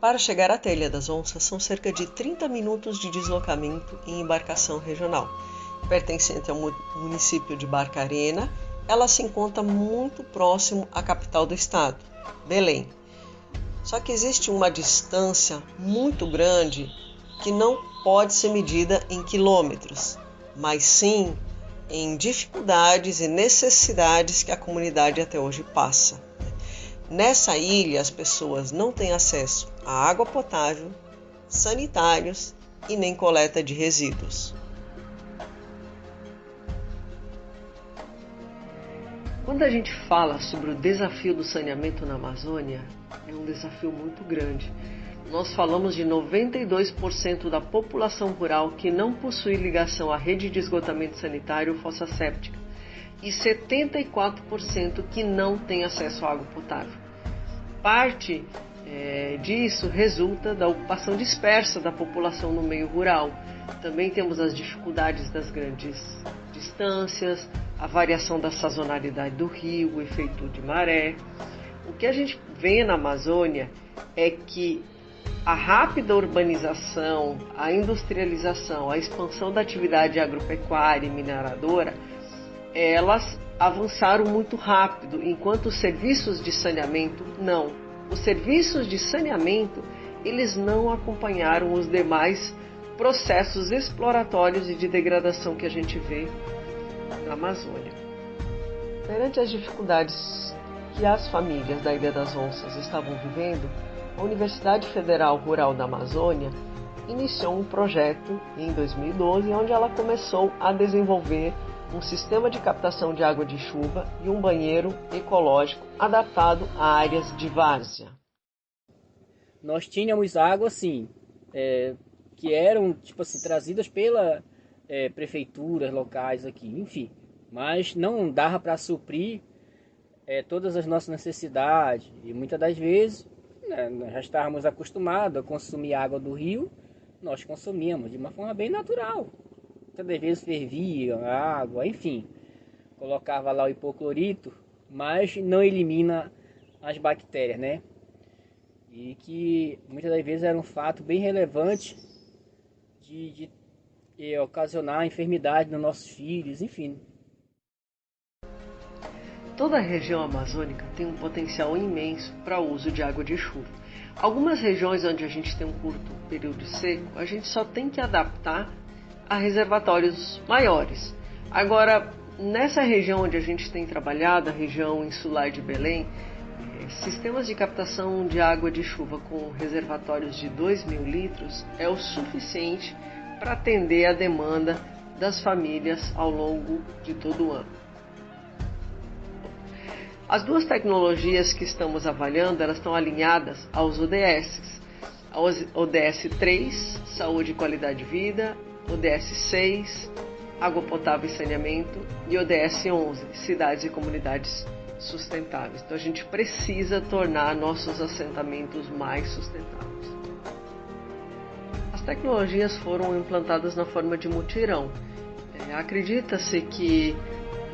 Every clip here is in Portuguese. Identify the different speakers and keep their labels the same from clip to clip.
Speaker 1: Para chegar até a Ilha das Onças, são cerca de 30 minutos de deslocamento em embarcação regional. Pertencente ao município de Barcarena, ela se encontra muito próximo à capital do estado, Belém. Só que existe uma distância muito grande que não pode ser medida em quilômetros, mas sim em dificuldades e necessidades que a comunidade até hoje passa. Nessa ilha, as pessoas não têm acesso à água potável, sanitários e nem coleta de resíduos. Quando a gente fala sobre o desafio do saneamento na Amazônia, é um desafio muito grande. Nós falamos de 92% da população rural que não possui ligação à rede de esgotamento sanitário ou fossa séptica e 74% que não tem acesso à água potável. Parte disso resulta da ocupação dispersa da população no meio rural. Também temos as dificuldades das grandes distâncias, a variação da sazonalidade do rio, o efeito de maré. O que a gente vê na Amazônia é que a rápida urbanização, a industrialização, a expansão da atividade agropecuária e mineradora, elas avançaram muito rápido, enquanto os serviços de saneamento não. Os serviços de saneamento, eles não acompanharam os demais processos exploratórios e de degradação que a gente vê na Amazônia. Perante as dificuldades que as famílias da Ilha das Onças estavam vivendo, a Universidade Federal Rural da Amazônia iniciou um projeto em 2012, onde ela começou a desenvolver um sistema de captação de água de chuva e um banheiro ecológico adaptado a áreas de várzea.
Speaker 2: Nós tínhamos água, assim, que eram, trazidas pela prefeituras locais aqui, enfim. Mas não dava para suprir todas as nossas necessidades. E muitas das vezes, nós já estávamos acostumados a consumir água do rio, nós consumíamos de uma forma bem natural. Muitas das vezes fervia a água, enfim. Colocava lá o hipoclorito, mas não elimina as bactérias, né? E que muitas das vezes era um fato bem relevante de ocasionar enfermidade nos nossos filhos, enfim.
Speaker 1: Toda a região amazônica tem um potencial imenso para o uso de água de chuva. Algumas regiões onde a gente tem um curto período seco, a gente só tem que adaptar a reservatórios maiores. Agora, nessa região onde a gente tem trabalhado, a região insular de Belém, sistemas de captação de água de chuva com reservatórios de 2.000 litros é o suficiente para atender a demanda das famílias ao longo de todo o ano. As duas tecnologias que estamos avaliando, elas estão alinhadas aos ODS. A ODS 3, Saúde e Qualidade de Vida, ODS 6, Água Potável e Saneamento, e ODS 11, Cidades e Comunidades Sustentáveis. Então a gente precisa tornar nossos assentamentos mais sustentáveis. As tecnologias foram implantadas na forma de mutirão. Acredita-se que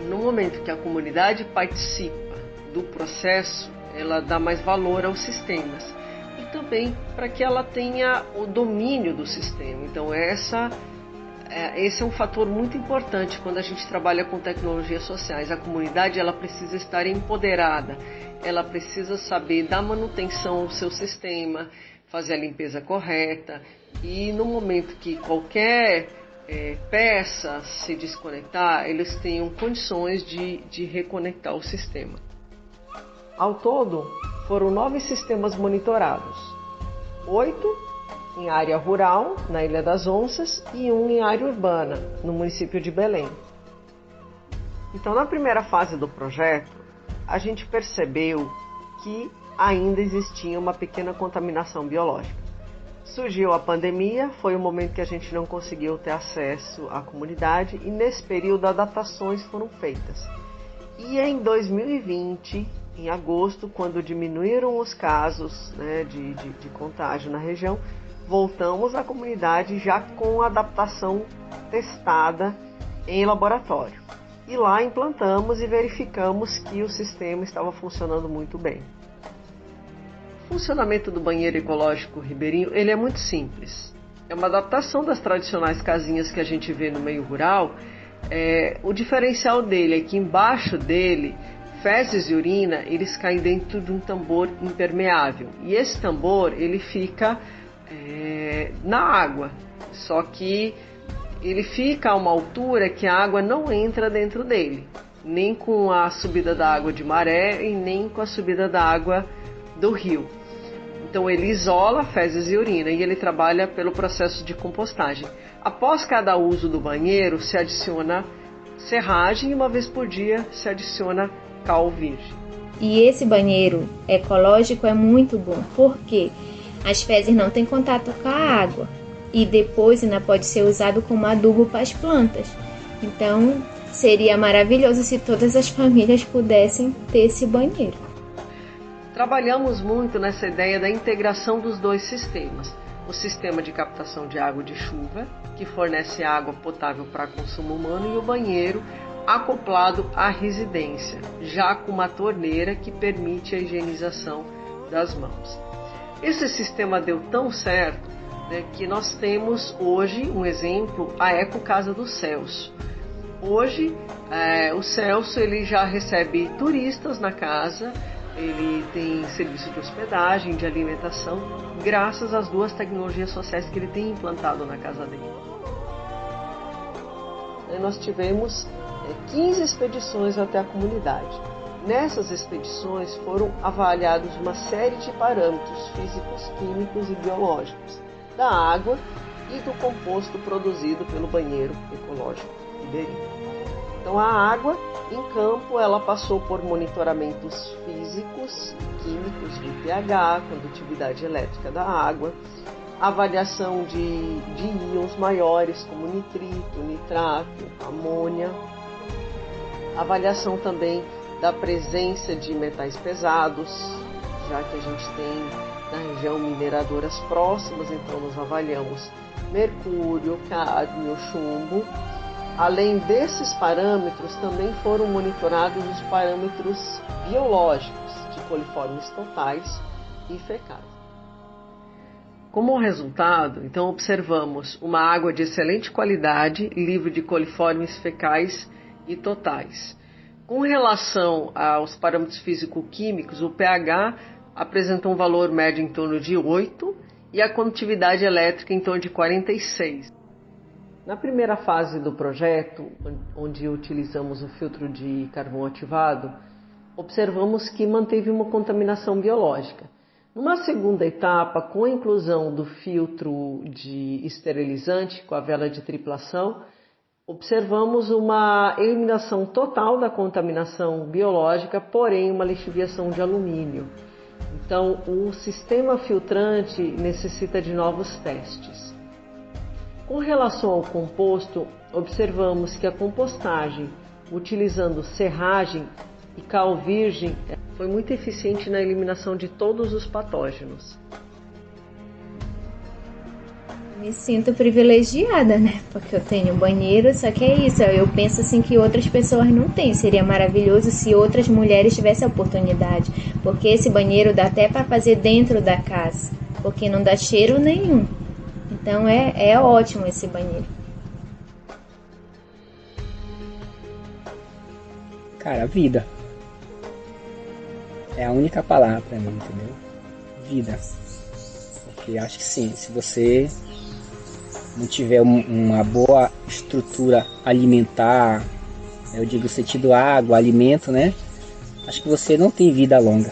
Speaker 1: no momento que a comunidade participa do processo, ela dá mais valor aos sistemas e também para que ela tenha o domínio do sistema. Então esse é um fator muito importante quando a gente trabalha com tecnologias sociais. A comunidade ela precisa estar empoderada, ela precisa saber dar manutenção ao seu sistema, fazer a limpeza correta e no momento que qualquer peça se desconectar, eles tenham condições de reconectar o sistema. Ao todo, foram 9 sistemas monitorados, 8 em área rural, na Ilha das Onças, e 1 em área urbana, no município de Belém. Então, na primeira fase do projeto, a gente percebeu que ainda existia uma pequena contaminação biológica. Surgiu a pandemia, foi o momento que a gente não conseguiu ter acesso à comunidade e nesse período adaptações foram feitas. E em 2020, em agosto, quando diminuíram os casos de contágio na região, voltamos à comunidade já com adaptação testada em laboratório. E lá implantamos e verificamos que o sistema estava funcionando muito bem. funcionamento do banheiro ecológico ribeirinho, ele é muito simples. É uma adaptação das tradicionais casinhas que a gente vê no meio rural. O diferencial dele é que embaixo dele, fezes e urina, eles caem dentro de um tambor impermeável. E esse tambor, ele fica na água, só que ele fica a uma altura que a água não entra dentro dele, nem com a subida da água de maré e nem com a subida da água do rio. Então ele isola fezes e urina e ele trabalha pelo processo de compostagem. Após cada uso do banheiro se adiciona serragem e uma vez por dia se adiciona cal virgem.
Speaker 3: E esse banheiro ecológico é muito bom, porque as fezes não têm contato com a água e depois ainda pode ser usado como adubo para as plantas. Então seria maravilhoso se todas as famílias pudessem ter esse banheiro.
Speaker 1: Trabalhamos muito nessa ideia da integração dos dois sistemas. O sistema de captação de água de chuva, que fornece água potável para consumo humano, e o banheiro acoplado à residência, já com uma torneira que permite a higienização das mãos. Esse sistema deu tão certo, né, que nós temos hoje um exemplo, a Eco Casa do Celso. Hoje, o Celso ele já recebe turistas na casa, ele tem serviço de hospedagem, de alimentação, graças às duas tecnologias sociais que ele tem implantado na casa dele. Nós tivemos 15 expedições até a comunidade. Nessas expedições foram avaliados uma série de parâmetros físicos, químicos e biológicos da água e do composto produzido pelo banheiro ecológico ribeirinho. Então a água em campo ela passou por monitoramentos físicos e químicos de pH, condutividade elétrica da água, avaliação de íons maiores como nitrito, nitrato, amônia, avaliação também da presença de metais pesados, já que a gente tem na região mineradoras próximas, então nós avaliamos mercúrio, cádmio, chumbo. Além desses parâmetros, também foram monitorados os parâmetros biológicos de coliformes totais e fecais. Como resultado, então observamos uma água de excelente qualidade, livre de coliformes fecais e totais. Com relação aos parâmetros físico-químicos, o pH apresentou um valor médio em torno de 8 e a condutividade elétrica em torno de 46. Na primeira fase do projeto, onde utilizamos o filtro de carvão ativado, observamos que manteve uma contaminação biológica. Numa segunda etapa, com a inclusão do filtro de esterilizante com a vela de triplação, observamos uma eliminação total da contaminação biológica, porém uma lixiviação de alumínio. Então, o sistema filtrante necessita de novos testes. Com relação ao composto, observamos que a compostagem, utilizando serragem e cal virgem, foi muito eficiente na eliminação de todos os patógenos.
Speaker 3: Me sinto privilegiada, né? Porque eu tenho banheiro, só que é isso, eu penso assim que outras pessoas não têm. Seria maravilhoso se outras mulheres tivessem a oportunidade, porque esse banheiro dá até para fazer dentro da casa, porque não dá cheiro nenhum. Então é ótimo esse banheiro.
Speaker 2: Cara, vida. É a única palavra pra mim, entendeu? Vida. Porque acho que sim, se você não tiver uma boa estrutura alimentar, eu digo no sentido água, alimento, né? Acho que você não tem vida longa.